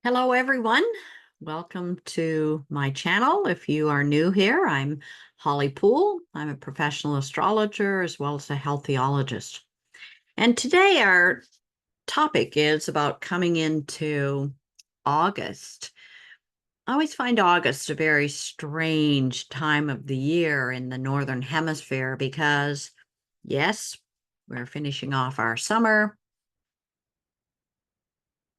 Hello, everyone. Welcome to my channel. If you are new here, I'm Holly Poole. I'm a professional astrologer as well as a healthyologist. And today our topic is about coming into August. I always find August a very strange time of the year in the Northern Hemisphere because, yes, we're finishing off our summer.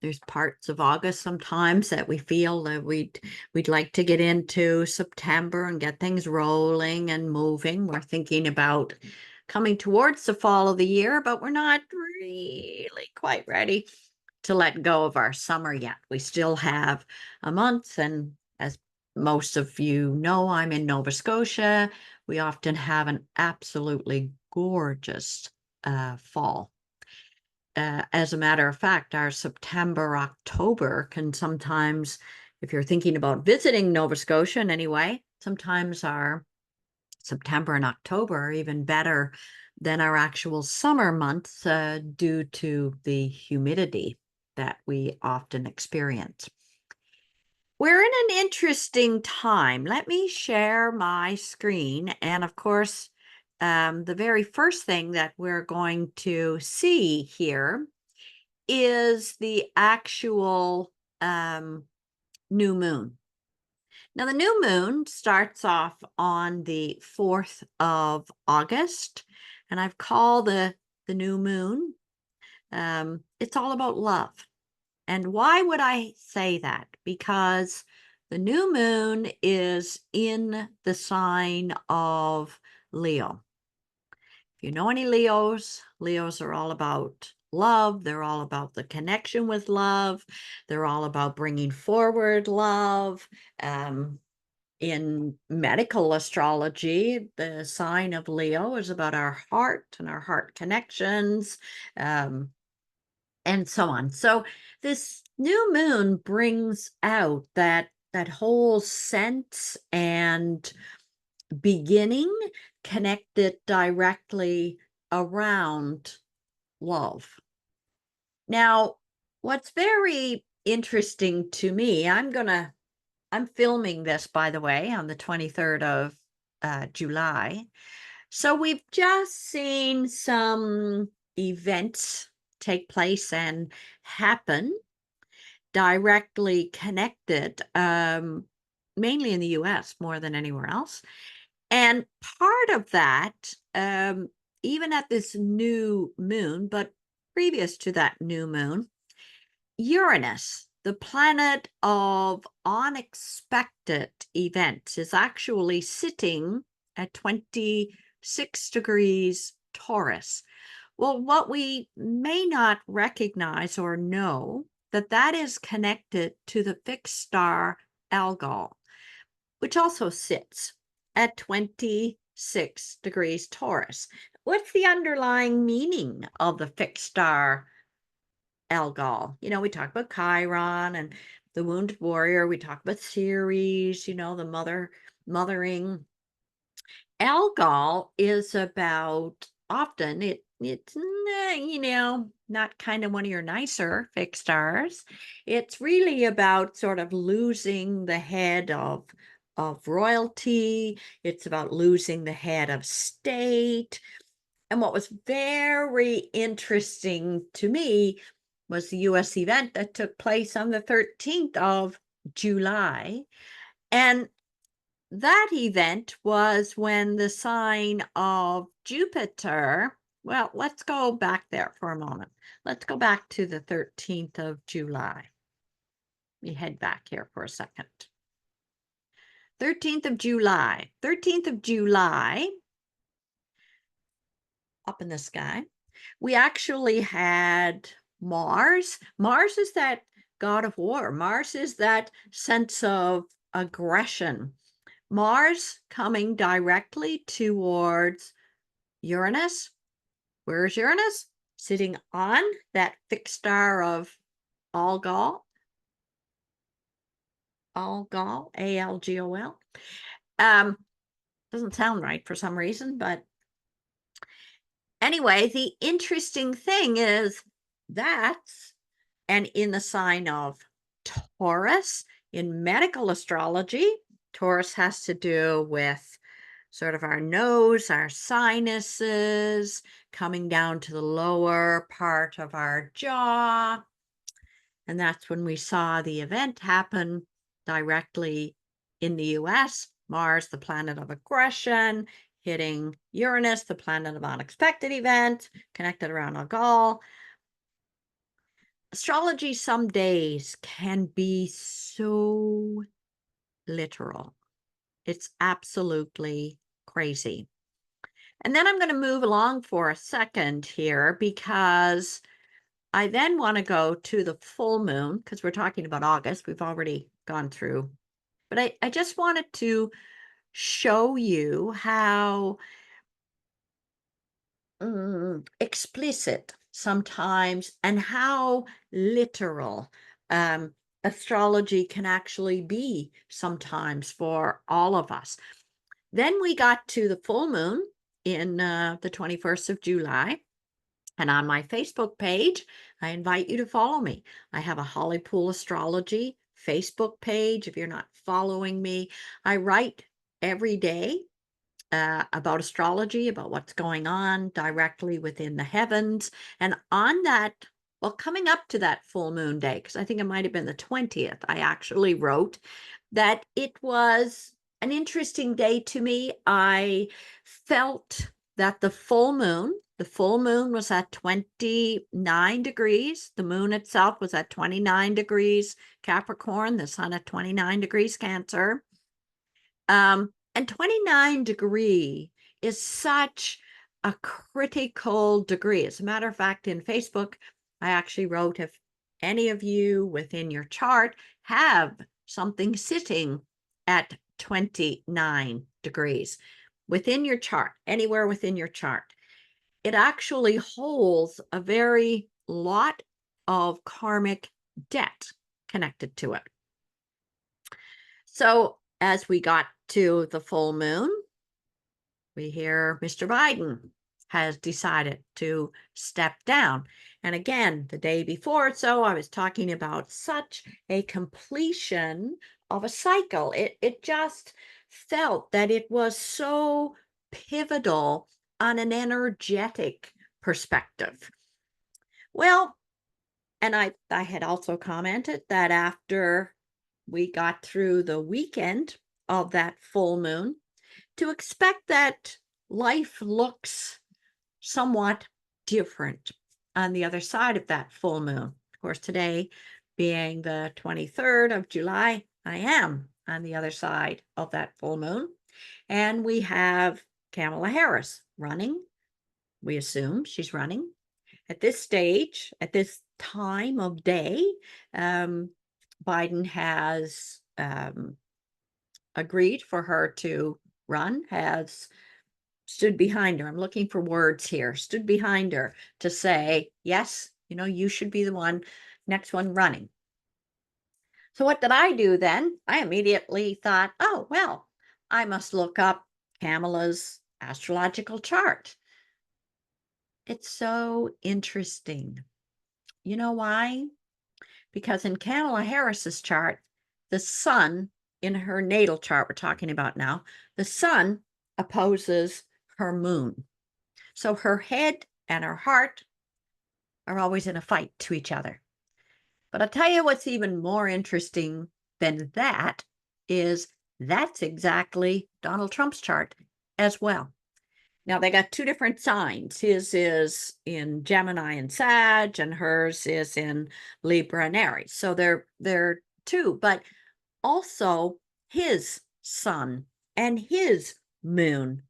There's parts of August sometimes that we feel that we'd like to get into September and get things rolling and moving. We're thinking about coming towards the fall of the year, but we're not really quite ready to let go of our summer yet. We still have a month, and as most of you know, I'm in Nova Scotia. We often have an absolutely gorgeous fall. As a matter of fact, our September, October can sometimes, if you're thinking about visiting Nova Scotia in any way, sometimes our September and October are even better than our actual summer months due to the humidity that we often experience. We're in an interesting time. Let me share my screen. And of course, the very first thing that we're going to see here is the actual new moon. Now, the new moon starts off on the 4th of August, and I've called the new moon, it's all about love. And why would I say that? Because the new moon is in the sign of Leo. If you know any Leos, Leos are all about love. They're all about the connection with love. They're all about bringing forward love. In medical astrology, the sign of Leo is about our heart and our heart connections, and so on. So this new moon brings out that whole sense and beginning connected directly around love. Now, what's very interesting to me, I'm filming this, by the way, on the 23rd of July. So we've just seen some events take place and happen directly connected, mainly in the US more than anywhere else. And part of that, even at this new moon, but previous to that new moon, Uranus, the planet of unexpected events, is actually sitting at 26 degrees Taurus. Well, what we may not recognize or know that is connected to the fixed star Algol, which also sits at 26 degrees Taurus. What's the underlying meaning of the fixed star Algol? You know, we talk about Chiron and the wounded warrior. We talk about Ceres, the mothering. Algol is about often it's not kind of one of your nicer fixed stars. It's really about sort of losing the head of royalty. It's about losing the head of state. And what was very interesting to me was the US event that took place on the 13th of July. And that event was when the sign of Jupiter, well, let's go back there for a moment. Let's go back to the 13th of July. Let me head back here for a second. 13th of July. 13th of July, up in the sky, we actually had Mars. Mars is that god of war. Mars is that sense of aggression. Mars coming directly towards Uranus. Where's Uranus? Sitting on that fixed star of Algol. Algol, A-L-G-O-L. Doesn't sound right for some reason, but anyway, the interesting thing is that's and in the sign of Taurus. In medical astrology, Taurus has to do with sort of our nose, our sinuses, coming down to the lower part of our jaw. And that's when we saw the event happen directly in the US. Mars, the planet of aggression, hitting Uranus, the planet of unexpected event, connected around Algol. Astrology some days can be so literal. It's absolutely crazy. And then I'm going to move along for a second here because I then want to go to the full moon because we're talking about August. We've already gone through. But I just wanted to show you how explicit sometimes and how literal astrology can actually be sometimes for all of us. Then we got to the full moon in the 21st of July. And on my Facebook page, I invite you to follow me. I have a Holly Pool Astrology Facebook page. If you're not following me, I write every day about astrology, about what's going on directly within the heavens. And on that, well, coming up to that full moon day, because I think it might have been the 20th, I actually wrote that it was an interesting day to me. I felt that the full moon was at 29 degrees. The moon itself was at 29 degrees Capricorn, the sun at 29 degrees Cancer. And 29 degree is such a critical degree. As a matter of fact, in Facebook, I actually wrote, if any of you within your chart have something sitting at 29 degrees within your chart, anywhere within your chart, it actually holds a very lot of karmic debt connected to it. So as we got to the full moon, we hear Mr. Biden has decided to step down. And again, the day before, so I was talking about such a completion of a cycle. It just felt that it was so pivotal on an energetic perspective. Well, and I had also commented that after we got through the weekend of that full moon, to expect that life looks somewhat different on the other side of that full moon. Of course, today being the 23rd of July, I am on the other side of that full moon. And we have Kamala Harris running. We assume she's running. At this stage, at this time of day, Biden has agreed for her to run, has stood behind her. I'm looking for words here. Stood behind her to say, yes, you should be the next one running. So what did I do then? I immediately thought, oh, well, I must look up Kamala's astrological chart. It's so interesting. You know why? Because in Kamala Harris's chart, the sun in her natal chart we're talking about now, the sun opposes her moon. So her head and her heart are always in a fight to each other. But I'll tell you what's even more interesting than that is that's exactly Donald Trump's chart as well. Now they got two different signs. His is in Gemini and Sag, and hers is in Libra and Aries. So they're two, but also his sun and his moon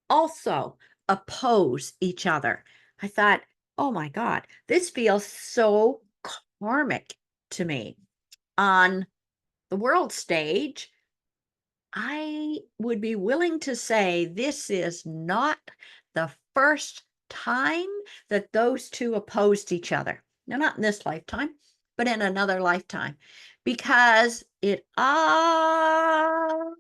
also oppose each other. I thought, oh my God, this feels so karmic to me. On the world stage, I would be willing to say this is not the first time that those two opposed each other. Now, not in this lifetime, but in another lifetime, because it all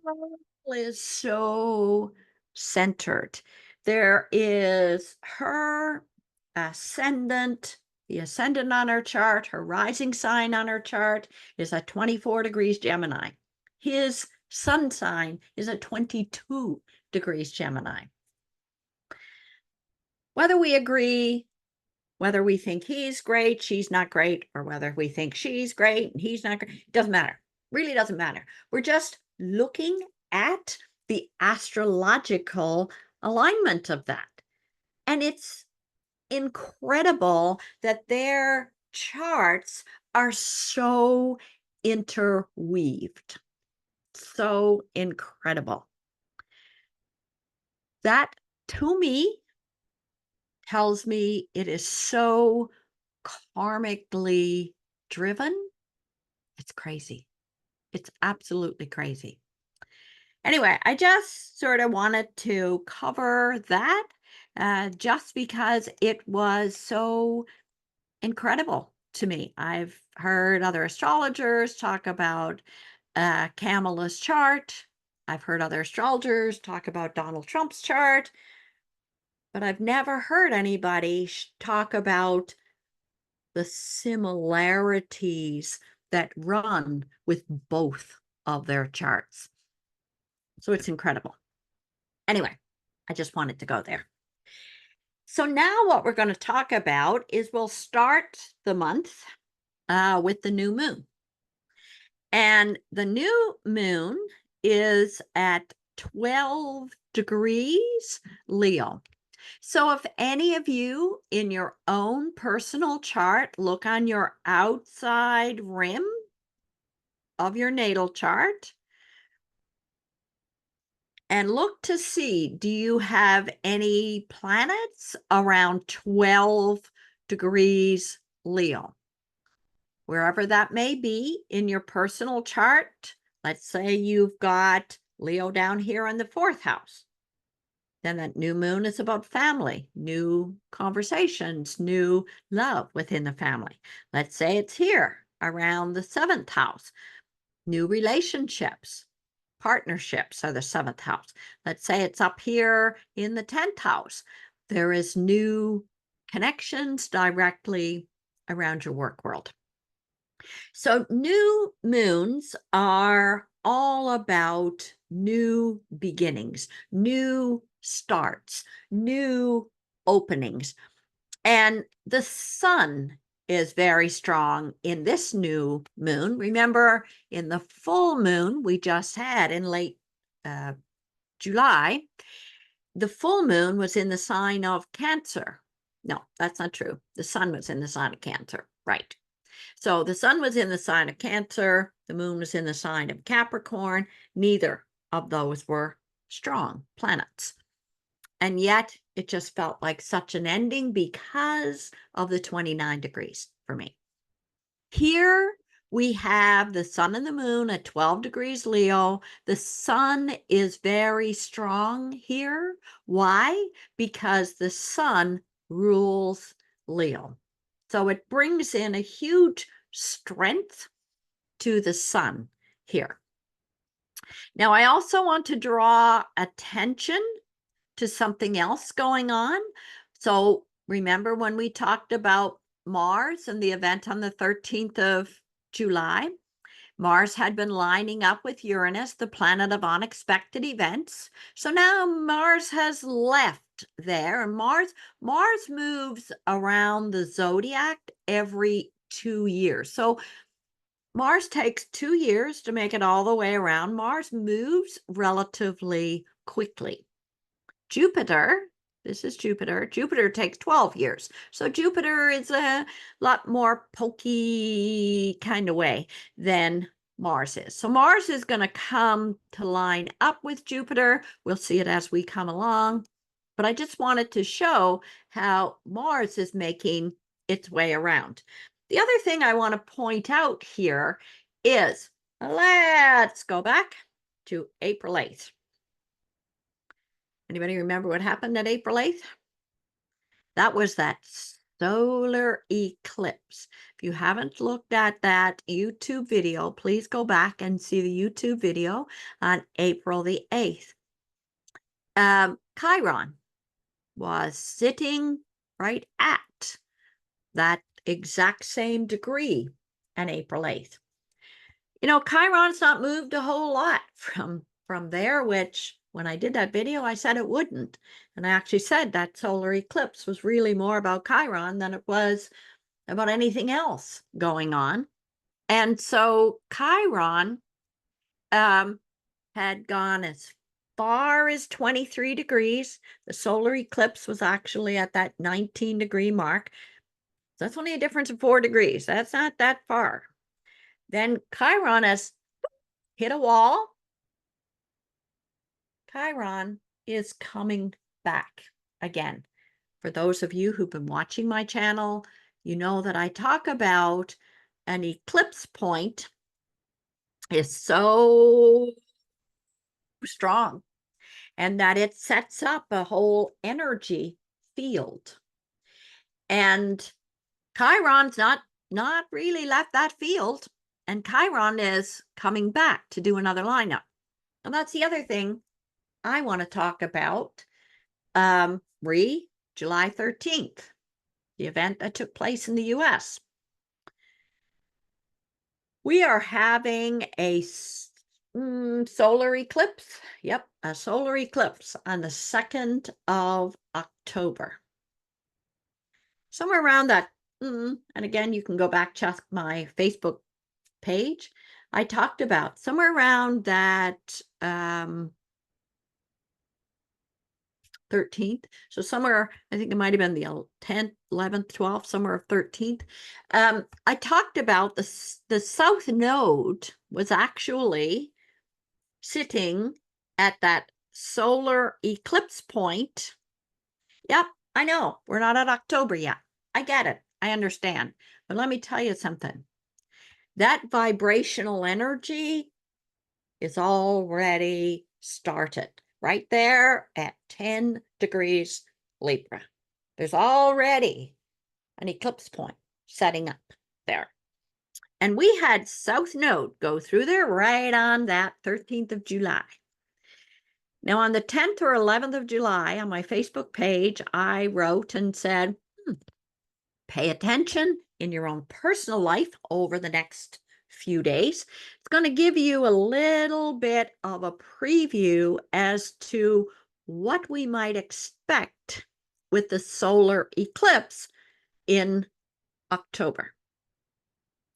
is so centered. There is her ascendant the ascendant on her chart, her rising sign on her chart is at 24 degrees Gemini. His sun sign is at 22 degrees Gemini. Whether we agree, whether we think he's great, she's not great, or whether we think she's great and he's not great, doesn't matter. Really doesn't matter. We're just looking at the astrological alignment of that. And it's incredible that their charts are so interweaved. So incredible. That, to me, tells me it is so karmically driven. It's crazy. It's absolutely crazy. Anyway, I just sort of wanted to cover that just because it was so incredible to me. I've heard other astrologers talk about Kamala's chart. I've heard other astrologers talk about Donald Trump's chart, but I've never heard anybody talk about the similarities that run with both of their charts. So it's incredible. Anyway, I just wanted to go there. So now what we're going to talk about is we'll start the month with the new moon. And the new moon is at 12 degrees Leo. So if any of you in your own personal chart look on your outside rim of your natal chart and look to see, do you have any planets around 12 degrees Leo? Wherever that may be in your personal chart, let's say you've got Leo down here in the 4th house. Then that new moon is about family, new conversations, new love within the family. Let's say it's here around the 7th house, new relationships, partnerships are the 7th house. Let's say it's up here in the 10th house. There is new connections directly around your work world. So new moons are all about new beginnings, new starts, new openings. And the sun is very strong in this new moon. Remember, in the full moon we just had in late July, the full moon was in the sign of Cancer. No, that's not true. The sun was in the sign of Cancer, right? So the sun was in the sign of Cancer, the moon was in the sign of Capricorn. Neither of those were strong planets. And yet it just felt like such an ending because of the 29 degrees for me. Here we have the sun and the moon at 12 degrees Leo. The sun is very strong here. Why? Because the sun rules Leo. So it brings in a huge strength to the sun here. Now, I also want to draw attention to something else going on. So remember when we talked about Mars and the event on the 13th of July? Mars had been lining up with Uranus, the planet of unexpected events. So now Mars has left there, and Mars moves around the zodiac every 2 years. So Mars takes 2 years to make it all the way around. Mars moves relatively quickly. Jupiter, this is Jupiter. Jupiter takes 12 years. So Jupiter is a lot more pokey kind of way than Mars is. So Mars is going to come to line up with Jupiter. We'll see it as we come along. But I just wanted to show how Mars is making its way around. The other thing I want to point out here is, let's go back to April 8th. Anybody remember what happened at April 8th? That was that solar eclipse. If you haven't looked at that YouTube video, please go back and see the YouTube video on April the 8th. Chiron was sitting right at that exact same degree on April 8th. Chiron's not moved a whole lot from there, which when I did that video, I said it wouldn't. And I actually said that solar eclipse was really more about Chiron than it was about anything else going on. And so Chiron had gone as far as 23 degrees. The solar eclipse was actually at that 19-degree mark. That's only a difference of 4 degrees. That's not that far. Then Chiron has hit a wall. Chiron is coming back again. For those of you who've been watching my channel, you know that I talk about an eclipse point is so strong and that it sets up a whole energy field. And Chiron's not really left that field, and Chiron is coming back to do another lineup. And that's the other thing I want to talk about. July 13th, the event that took place in the US. We are having a solar eclipse. Yep, a solar eclipse on the 2nd of October. Somewhere around that, and again, you can go back, check my Facebook page. I talked about somewhere around that 13th. So somewhere, I think it might have been the 10th, 11th, 12th, somewhere of 13th. I talked about the south node was actually sitting at that solar eclipse point. Yep, I know, we're not at October yet. I get it. I understand. But let me tell you something. That vibrational energy is already started right there at 10 degrees Libra. There's already an eclipse point setting up there. And we had South Node go through there right on that 13th of July. Now, on the 10th or 11th of July, on my Facebook page, I wrote and said, pay attention in your own personal life over the next few days. It's going to give you a little bit of a preview as to what we might expect with the solar eclipse in October.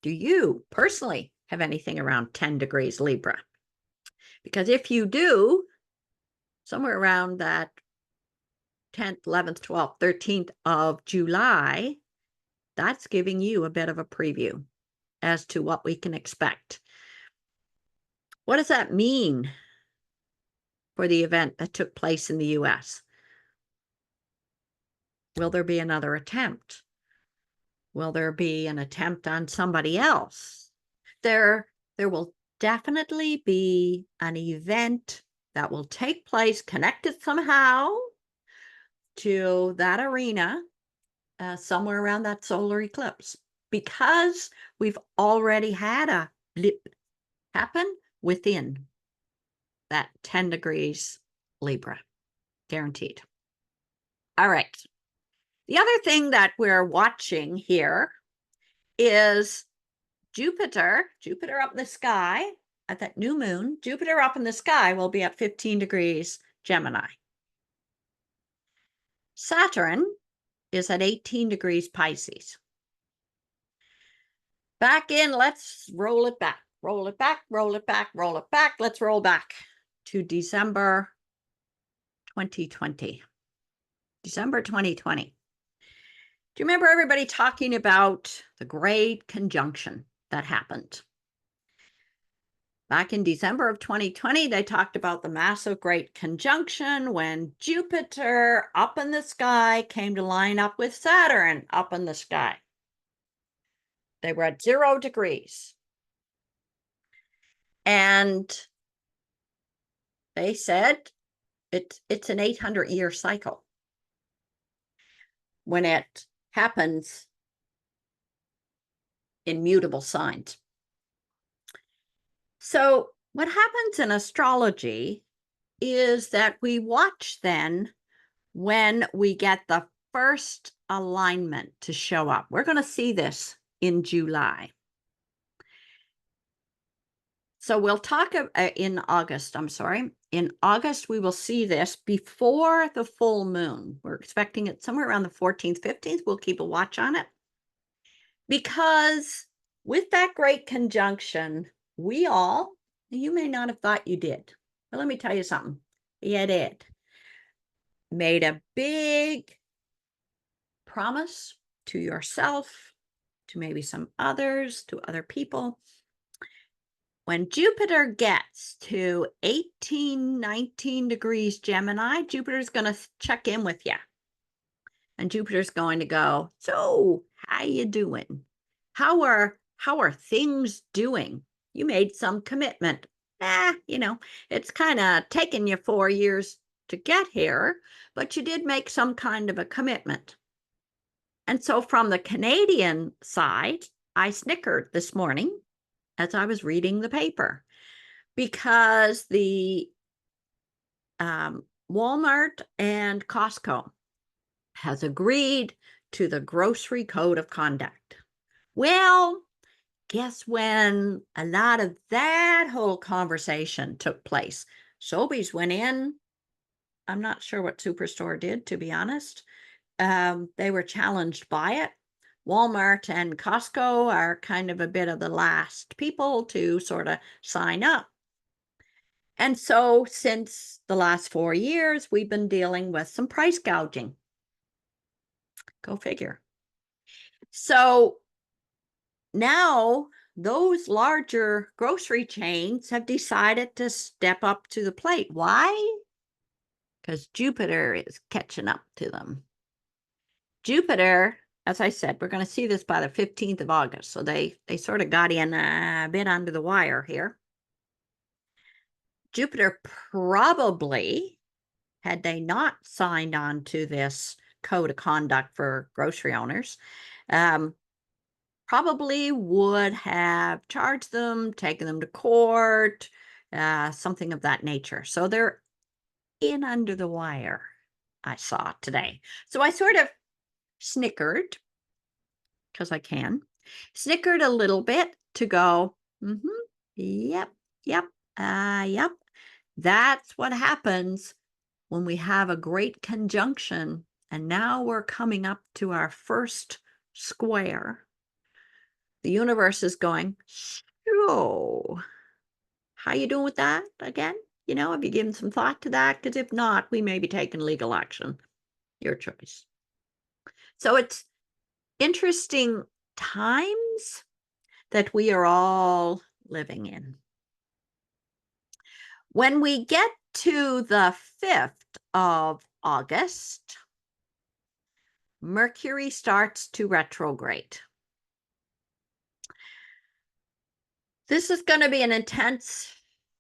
Do you personally have anything around 10 degrees Libra? Because if you do, somewhere around that 10th, 11th, 12th, 13th of July, that's giving you a bit of a preview as to what we can expect. What does that mean for the event that took place in the US? Will there be another attempt? Will there be an attempt on somebody else? There will definitely be an event that will take place connected somehow to that arena somewhere around that solar eclipse, because we've already had a blip happen within that 10 degrees Libra, guaranteed. All right. The other thing that we're watching here is Jupiter up in the sky at that new moon. Jupiter up in the sky will be at 15 degrees Gemini. Saturn is at 18 degrees Pisces. Back in, let's roll it back, roll it back, roll it back, roll it back. Let's roll back to December 2020. December 2020. Do you remember everybody talking about the great conjunction that happened? Back in December of 2020, they talked about the massive great conjunction when Jupiter up in the sky came to line up with Saturn up in the sky. They were at 0 degrees. And they said it's an 800-year cycle when it happens in mutable signs. So what happens in astrology is that we watch then when we get the first alignment to show up. We're going to see this in July. So we'll talk in August, I'm sorry. In August, we will see this before the full moon. We're expecting it somewhere around the 14th, 15th. We'll keep a watch on it. Because with that great conjunction, you may not have thought you did, but let me tell you something. You did. Made a big promise to yourself, to maybe some others, to other people. When Jupiter gets to 18, 19 degrees Gemini, Jupiter's going to check in with you. And Jupiter's going to go, so how you doing? How are things doing? You made some commitment. It's kind of taken you 4 years to get here, but you did make some kind of a commitment. And so from the Canadian side, I snickered this morning as I was reading the paper because the Walmart and Costco has agreed to the grocery code of conduct. Well, guess when a lot of that whole conversation took place? Sobeys went in. I'm not sure what Superstore did, to be honest. They were challenged by it. Walmart and Costco are kind of a bit of the last people to sort of sign up. And so since the last 4 years, we've been dealing with some price gouging. Go figure. So now those larger grocery chains have decided to step up to the plate. Why? Because Jupiter is catching up to them. Jupiter, as I said, we're going to see this by the 15th of August. So they sort of got in a bit under the wire here. Jupiter probably, had they not signed on to this code of conduct for grocery owners, probably would have charged them, taken them to court, something of that nature. So they're in under the wire, I saw today. So I sort of snickered, because I can, snickered a little bit to go, yep. That's what happens when we have a great conjunction, and now we're coming up to our first square. The universe is going, so how you doing with that again? Have you given some thought to that? Because if not, we may be taking legal action. Your choice. So it's interesting times that we are all living in. When we get to the 5th of August, Mercury starts to retrograde. This is going to be an intense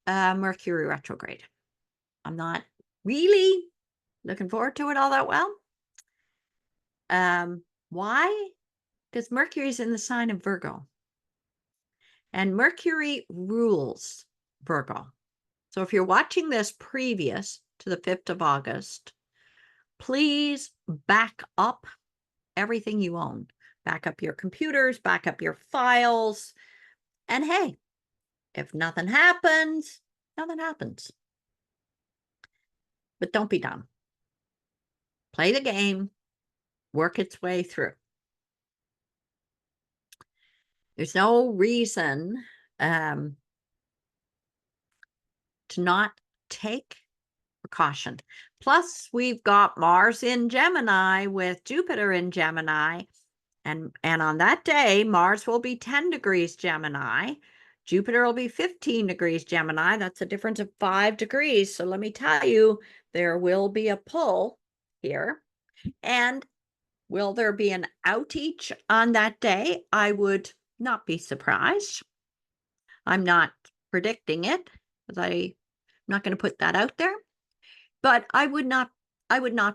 Mercury retrograde. I'm not really looking forward to it all that well. Why? Because Mercury is in the sign of Virgo. And Mercury rules Virgo. So if you're watching this previous to the 5th of August, please back up everything you own. Back up your computers, back up your files. And hey, if nothing happens, nothing happens. But don't be dumb. Play the game, work its way through. There's no reason to not take precaution. Plus, we've got Mars in Gemini with Jupiter in Gemini. And on that day, Mars will be 10 degrees Gemini. Jupiter will be 15 degrees Gemini. That's a difference of 5 degrees. So let me tell you, there will be a pull here. And will there be an outage on that day? I would not be surprised. I'm not predicting it, because I'm not going to put that out there. But I would not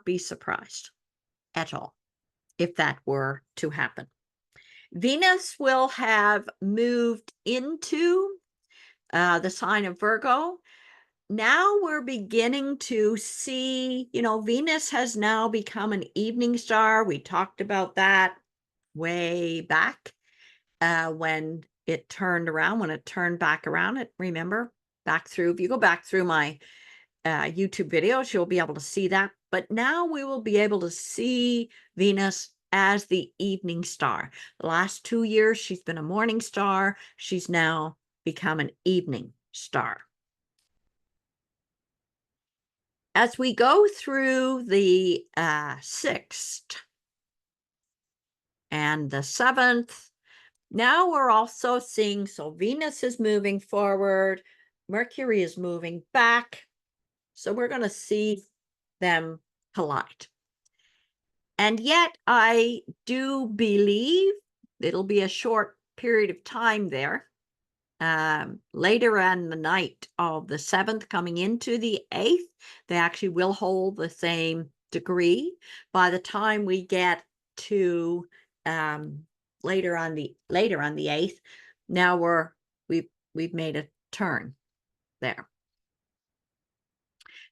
be surprised at all if that were to happen. Venus will have moved into the sign of Virgo. now we're beginning to see, Venus has now become an evening star. We talked about that way back when it turned around, when it turned back around. Remember, back through, if you go back through my YouTube videos, you'll be able to see that. But now we will be able to see Venus as the evening star. The last 2 years, she's been a morning star. She's now become an evening star. As we go through the 6th and the 7th, now we're also seeing, so Venus is moving forward, Mercury is moving back. So we're going to see them collide. And yet I do believe it'll be a short period of time there. Later on the night of the 7th coming into the 8th, they actually will hold the same degree. By the time we get to later on the 8th, now we've made a turn there.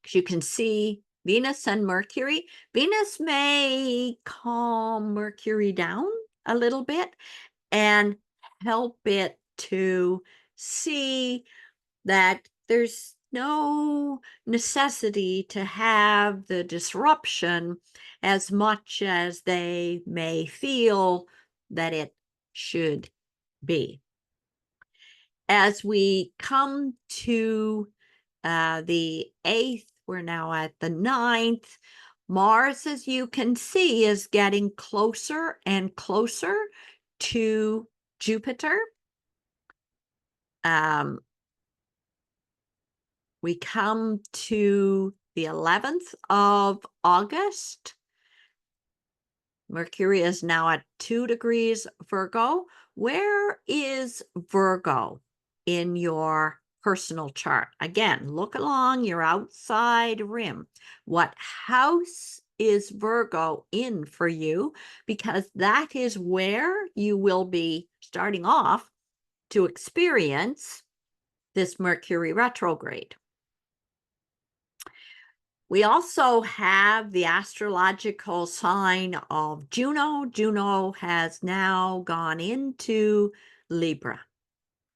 Because you can see Venus and Mercury. Venus may calm Mercury down a little bit and help it to see that there's no necessity to have the disruption as much as they may feel that it should be. As we come to the 8th, we're now at the 9th. Mars, as you can see, is getting closer and closer to Jupiter. We come to the 11th of August. Mercury is now at 2 degrees Virgo. Where is Virgo in your personal chart? Again, look along your outside rim. What house is Virgo in for you? Because that is where you will be starting off to experience this Mercury retrograde. We also have the astrological sign of Juno. Juno has now gone into Libra.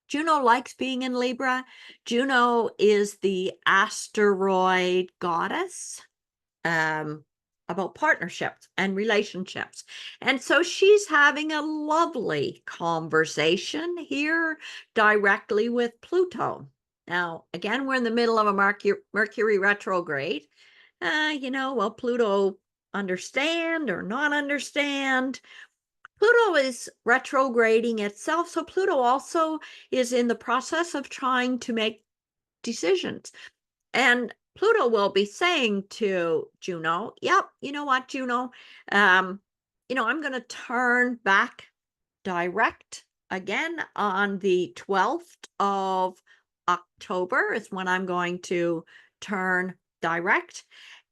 Juno likes being in Libra. Juno is the asteroid goddess about partnerships and relationships. And so she's having a lovely conversation here directly with Pluto. Now, again, we're in the middle of a Mercury retrograde. Will Pluto understand or not understand? Pluto is retrograding itself. So Pluto also is in the process of trying to make decisions. And Pluto will be saying to Juno, yep, you know what, Juno, I'm going to turn back direct again on the 12th of October is when I'm going to turn direct.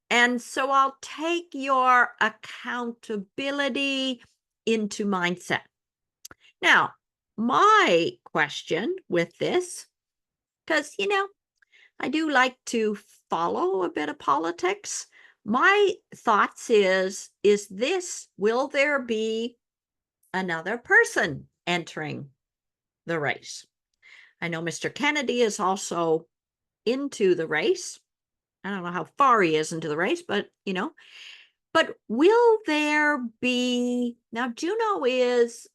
And so I'll take your accountability into mindset. Now, my question with this, because, I do like to follow a bit of politics. My thoughts will there be another person entering the race? I know Mr. Kennedy is also into the race. I don't know how far he is into the race, but but will there be, now Juno is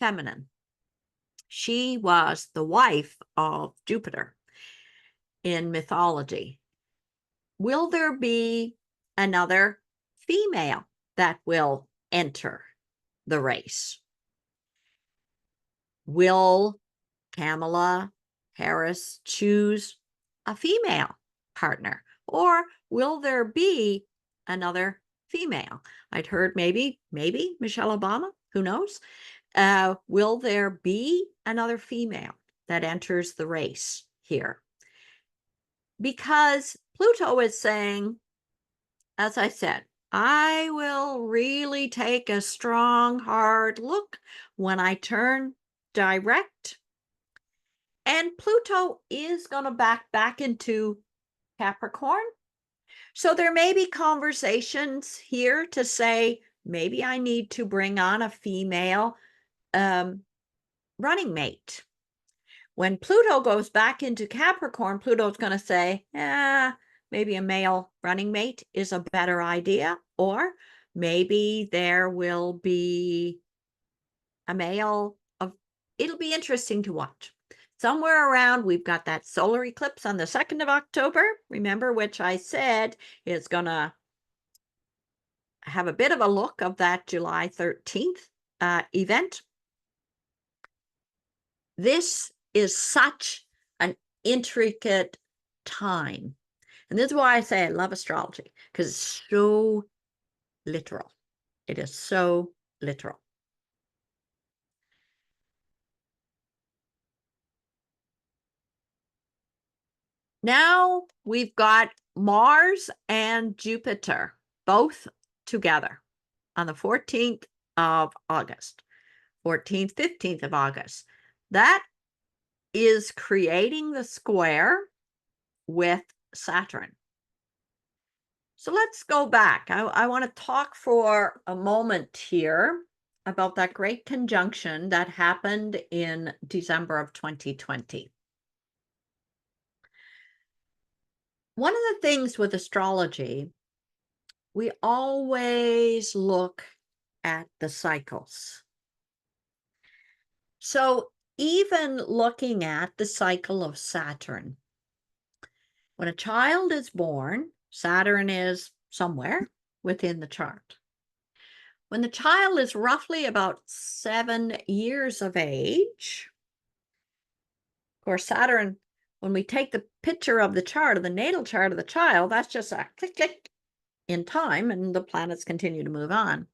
feminine. She was the wife of Jupiter in mythology. Will there be another female that will enter the race? Will Kamala Harris choose a female partner? Or will there be another female? I'd heard maybe Michelle Obama, who knows? Will there be another female that enters the race here? Because Pluto is saying, as I said, I will really take a strong, hard look when I turn direct. And Pluto is going to back into Capricorn. So there may be conversations here to say, maybe I need to bring on a female running mate. When Pluto goes back into Capricorn, Pluto's going to say, maybe a male running mate is a better idea, or maybe there will be a male of, it'll be interesting to watch. Somewhere around, we've got that solar eclipse on the 2nd of October, remember, which I said is going to have a bit of a look of that July 13th event. This is such an intricate time. And this is why I say I love astrology, because it's so literal. It is so literal. Now we've got Mars and Jupiter both together on the 14th of August, 14th, 15th of August. That is creating the square with Saturn. So let's go back. I want to talk for a moment here about that great conjunction that happened in December of 2020. One of the things with astrology, we always look at the cycles. So even looking at the cycle of Saturn, when a child is born, Saturn is somewhere within the chart. When the child is roughly about 7 years of age, of course, Saturn, when we take the picture of the chart, of the natal chart of the child, that's just a click, click in time, and the planets continue to move on.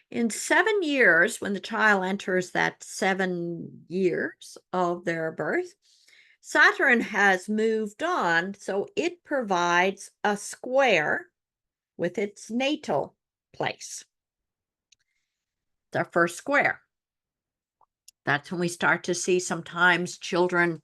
In 7 years, when the child enters that 7 years of their birth, Saturn has moved on, so it provides a square with its natal place. It's our first square. That's when we start to see sometimes children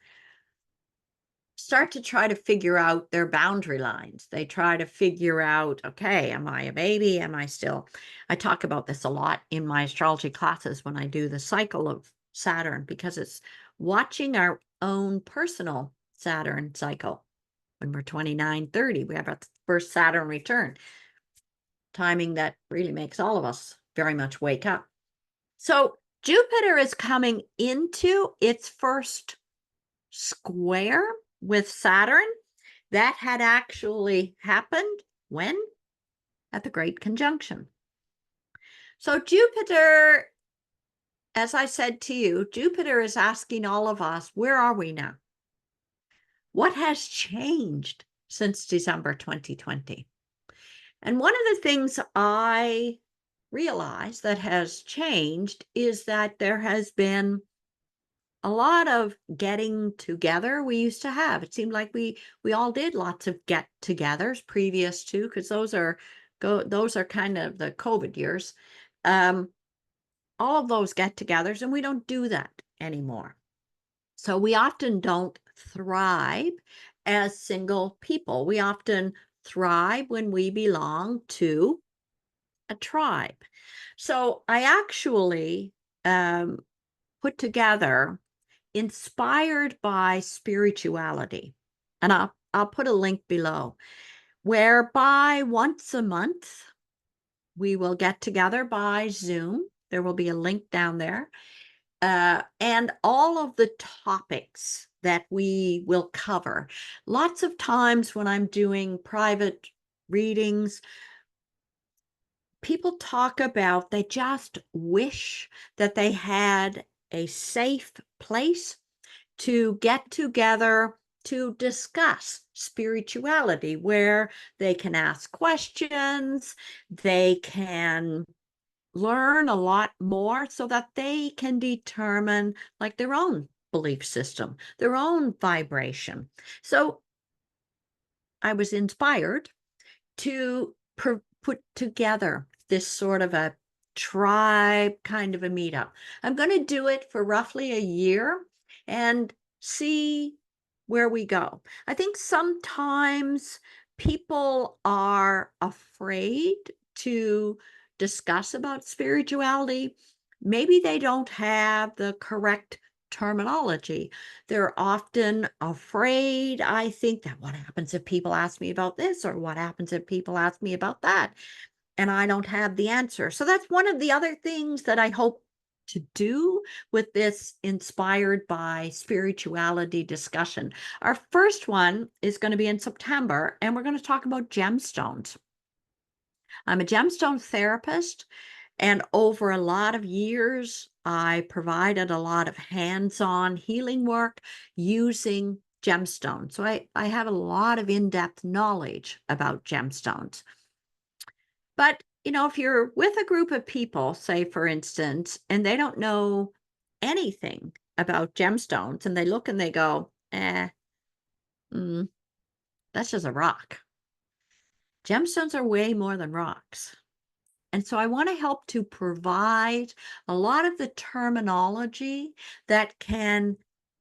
start to try to figure out their boundary lines. They try to figure out, okay, am I a baby? Am I still? I talk about this a lot in my astrology classes when I do the cycle of Saturn, because it's watching our own personal Saturn cycle. When we're 29, 30, we have our first Saturn return. Timing that really makes all of us very much wake up. So Jupiter is coming into its first square with Saturn. That had actually happened when? At the Great Conjunction. So Jupiter, as I said to you, Jupiter is asking all of us, where are we now? What has changed since December 2020? And one of the things I realized that has changed is that there has been a lot of getting together we used to have. It seemed like we all did lots of get-togethers previous to, because those are kind of the COVID years. All of those get-togethers, and we don't do that anymore. So we often don't thrive as single people. We often thrive when we belong to a tribe. So I actually put together, inspired by spirituality, and I'll put a link below, whereby once a month we will get together by Zoom. There will be a link down there, and all of the topics that we will cover. Lots of times when I'm doing private readings, people talk about they just wish that they had a safe place to get together to discuss spirituality, where they can ask questions, they can learn a lot more so that they can determine like their own belief system, their own vibration. So I was inspired to put together this sort of a tribe kind of a meetup. I'm going to do it for roughly a year and see where we go. I think sometimes people are afraid to discuss about spirituality. Maybe they don't have the correct terminology. They're often afraid, I think, that what happens if people ask me about this, or what happens if people ask me about that? And I don't have the answer. So that's one of the other things that I hope to do with this inspired by spirituality discussion. Our first one is going to be in September, and we're going to talk about gemstones. I'm a gemstone therapist, and over a lot of years, I provided a lot of hands-on healing work using gemstones. So I have a lot of in-depth knowledge about gemstones. But, if you're with a group of people, say, for instance, and they don't know anything about gemstones, and they look and they go, mm, that's just a rock. Gemstones are way more than rocks. And so I want to help to provide a lot of the terminology that can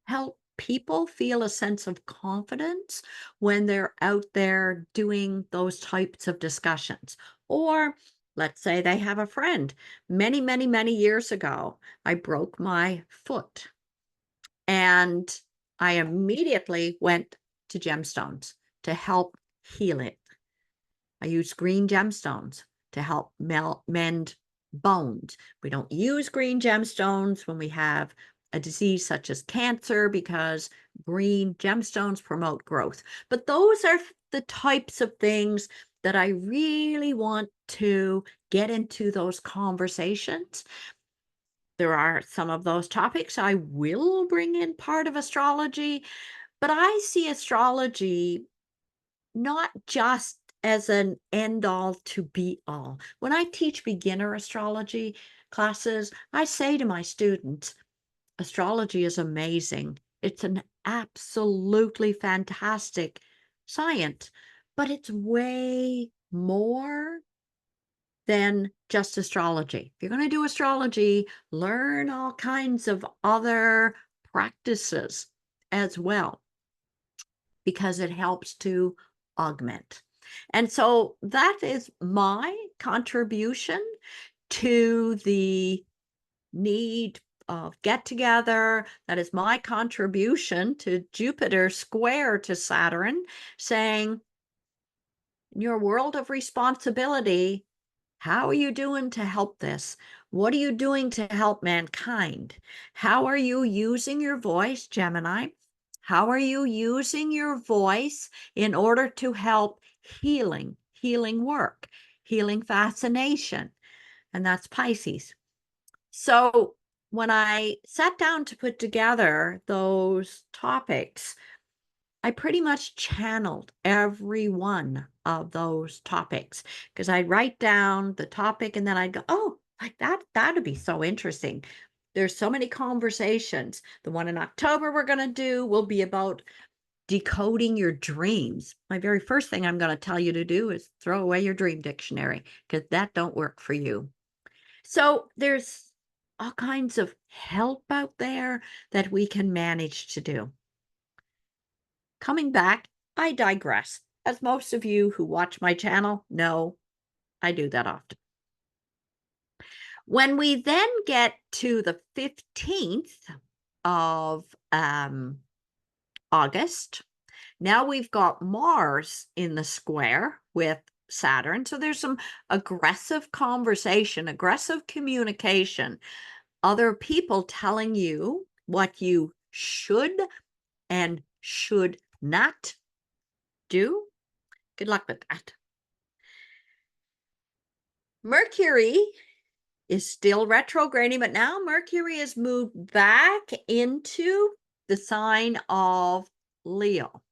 help people feel a sense of confidence when they're out there doing those types of discussions. Or let's say they have a friend. Many, many, many years ago, I broke my foot and I immediately went to gemstones to help heal it. I use green gemstones to help mend bones. We don't use green gemstones when we have a disease such as cancer because green gemstones promote growth. But those are the types of things that I really want to get into those conversations. There are some of those topics I will bring in part of astrology, but I see astrology not just as an end all to be all. When I teach beginner astrology classes, I say to my students, astrology is amazing. It's an absolutely fantastic science, but it's way more than just astrology. If you're going to do astrology, learn all kinds of other practices as well, because it helps to augment. And so that is my contribution to the need of get together. That is my contribution to Jupiter square to Saturn, saying, in your world of responsibility, how are you doing to help this? What are you doing to help mankind? How are you using your voice, Gemini? How are you using your voice in order to help healing work, healing fascination? And that's Pisces. So when I sat down to put together those topics, I pretty much channeled every one of those topics because I'd write down the topic and then I'd go, oh, like that'd be so interesting. There's so many conversations. The one in October we're going to do will be about decoding your dreams. My very first thing I'm going to tell you to do is throw away your dream dictionary because that don't work for you. So there's all kinds of help out there that we can manage to do. Coming back, I digress. As most of you who watch my channel know, I do that often. When we then get to the 15th of August, now we've got Mars in the square with Saturn. So there's some aggressive conversation, aggressive communication, other people telling you what you should and should not do. Good luck with that. Mercury is still retrograding, but now Mercury has moved back into the sign of Leo.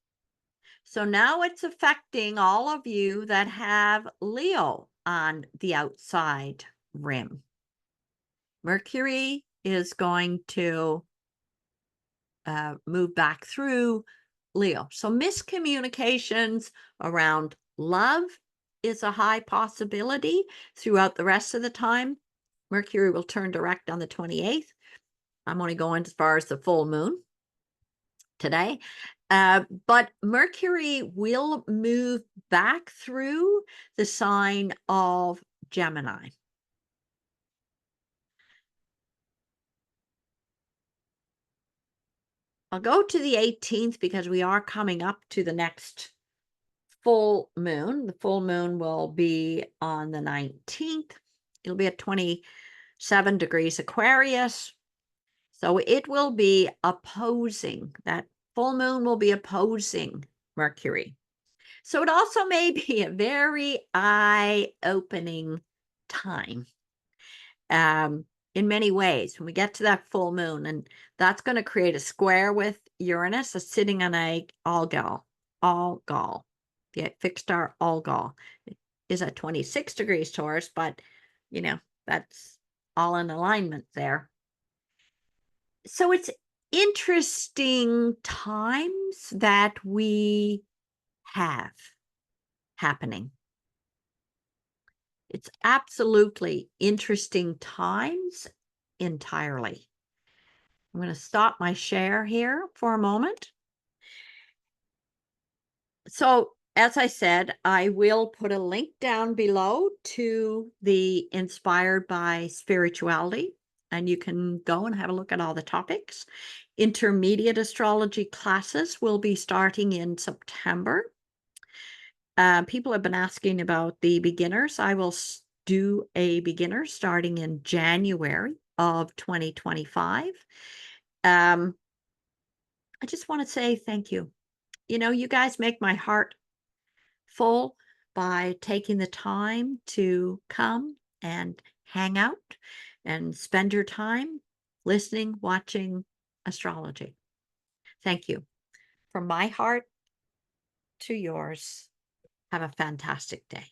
So now it's affecting all of you that have Leo on the outside rim. Mercury is going to move back through Leo. So miscommunications around love is a high possibility throughout the rest of the time. Mercury will turn direct on the 28th. I'm only going as far as the full moon today. But Mercury will move back through the sign of Gemini. I'll go to the 18th because we are coming up to the next full moon. The full moon will be on the 19th. It'll be at 27 degrees Aquarius. So it will be opposing, that full moon will be opposing Mercury. So it also may be a very eye-opening time in many ways when we get to that full moon. And that's going to create a square with Uranus that's sitting on a Algol. The fixed star Algol. It is at 26 degrees Taurus, but, that's all in alignment there. So it's interesting times that we have happening. It's absolutely interesting times entirely. I'm going to stop my share here for a moment. So, as I said, I will put a link down below to the Inspired by Spirituality, and you can go and have a look at all the topics. Intermediate astrology classes will be starting in September. People have been asking about the beginners. I will do a beginner starting in January of 2025. I just want to say thank you. You guys make my heart full by taking the time to come and hang out and spend your time listening, watching astrology. Thank you. From my heart to yours, have a fantastic day.